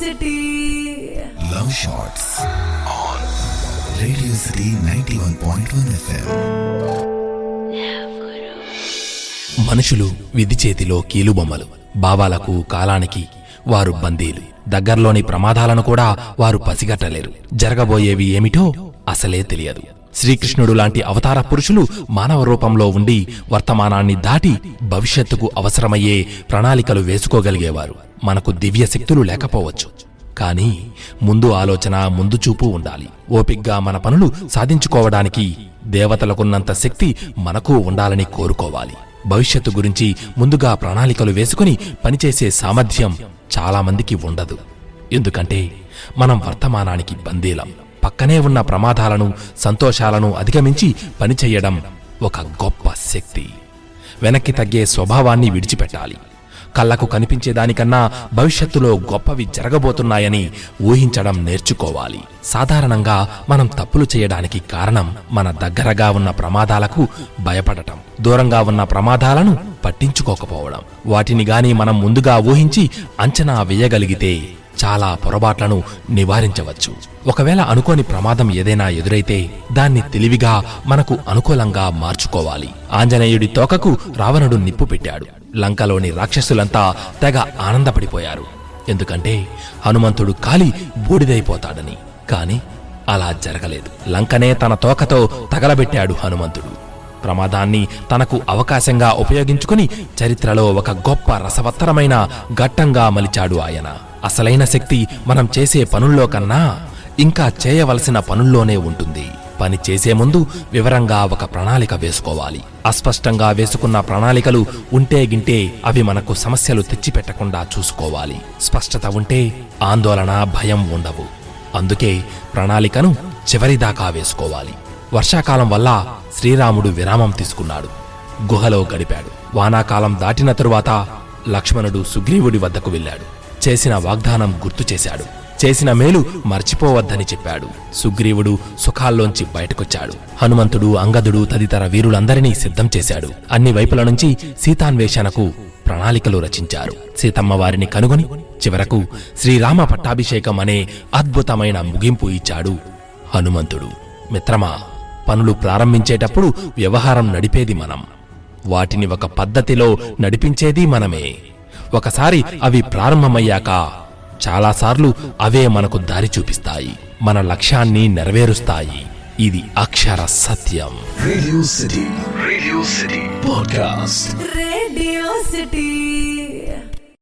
City. Love Shots on Radio City 91.1 FM. మనుషులు విధి చేతిలో కీలుబొమ్మలు. భావాలకు కాలానికి వారు బందీలు. దగ్గర్లోని ప్రమాదాలను కూడా వారు పసిగట్టలేరు. జరగబోయేవి ఏమిటో అసలే తెలియదు. శ్రీకృష్ణుడు లాంటి అవతార పురుషులు మానవ రూపంలో ఉండి వర్తమానాన్ని దాటి భవిష్యత్తుకు అవసరమయ్యే ప్రణాళికలు వేసుకోగలిగేవారు. మనకు దివ్య శక్తులు లేకపోవచ్చు, కానీ ముందు ఆలోచన, ముందు చూపు ఉండాలి. ఓపిగ్గా మన పనులు సాధించుకోవడానికి దేవతలకున్నంత శక్తి మనకు ఉండాలని కోరుకోవాలి. భవిష్యత్తు గురించి ముందుగా ప్రణాళికలు వేసుకుని పనిచేసే సామర్థ్యం చాలామందికి ఉండదు. ఎందుకంటే మనం వర్తమానానికి బందీలం. పక్కనే ఉన్న ప్రమాదాలను, సంతోషాలను అధిగమించి పనిచెయ్యడం ఒక గొప్ప శక్తి. వెనక్కి తగ్గే స్వభావాన్ని విడిచిపెట్టాలి. కళ్లకు కనిపించేదానికన్నా భవిష్యత్తులో గొప్పవి జరగబోతున్నాయని ఊహించడం నేర్చుకోవాలి. సాధారణంగా మనం తప్పులు చేయడానికి కారణం మన దగ్గరగా ఉన్న ప్రమాదాలకు భయపడటం, దూరంగా ఉన్న ప్రమాదాలను పట్టించుకోకపోవడం. వాటిని గాని మనం ముందుగా ఊహించి అంచనా వేయగలిగితే చాలా పొరపాట్లను నివారించవచ్చు. ఒకవేళ అనుకోని ప్రమాదం ఏదైనా ఎదురైతే దాన్ని తెలివిగా మనకు అనుకూలంగా మార్చుకోవాలి. ఆంజనేయుడి తోకకు రావణుడు నిప్పు పెట్టాడు. లంకలోని రాక్షసులంతా తెగ ఆనందపడిపోయారు. ఎందుకంటే హనుమంతుడు కాలి బూడిదైపోతాడని. కాని అలా జరగలేదు. లంకనే తన తోకతో తగలబెట్టాడు హనుమంతుడు. ప్రమాదాన్ని తనకు అవకాశంగా ఉపయోగించుకుని చరిత్రలో ఒక గొప్ప రసవత్తరమైన ఘట్టంగా మలిచాడు ఆయన. అసలైన శక్తి మనం చేసే పనుల్లో కన్నా ఇంకా చేయవలసిన పనుల్లోనే ఉంటుంది. పని చేసే ముందు వివరంగా ఒక ప్రణాళిక వేసుకోవాలి. అస్పష్టంగా వేసుకున్న ప్రణాళికలు ఉంటే గింటే అవి మనకు సమస్యలు తెచ్చిపెట్టకుండా చూసుకోవాలి. స్పష్టత ఉంటే ఆందోళన, భయం ఉండవు. అందుకే ప్రణాళికను చివరిదాకా వేసుకోవాలి. వర్షాకాలం వల్ల శ్రీరాముడు విరామం తీసుకున్నాడు. గుహలో గడిపాడు. వానాకాలం దాటిన తరువాత లక్ష్మణుడు సుగ్రీవుడి వద్దకు వెళ్ళాడు. చేసిన వాగ్దానం గుర్తు చేశాడు. చేసిన మేలు మర్చిపోవద్దని చెప్పాడు. సుగ్రీవుడు సుఖాల్లోంచి బయటకొచ్చాడు. హనుమంతుడు, అంగదుడు తదితర వీరులందరినీ సిద్ధం చేశాడు. అన్ని వైపుల నుంచి సీతాన్వేషణకు ప్రణాళికలు రచించారు. సీతమ్మ వారిని కనుగొని చివరకు శ్రీరామ పట్టాభిషేకం అనే అద్భుతమైన ముగింపు ఇచ్చాడు హనుమంతుడు. మిత్రమా, పనులు ప్రారంభించేటప్పుడు వ్యవహారం నడిపేది మనం. వాటిని ఒక పద్ధతిలో నడిపించేది మనమే. ఒకసారి అవి ప్రారంభమయ్యాక చాలాసార్లు అవే మనకు దారి చూపిస్తాయి, మన లక్ష్యాన్ని నెరవేరుస్తాయి. ఇది అక్షర సత్యం. Radio City Podcast. Radio City.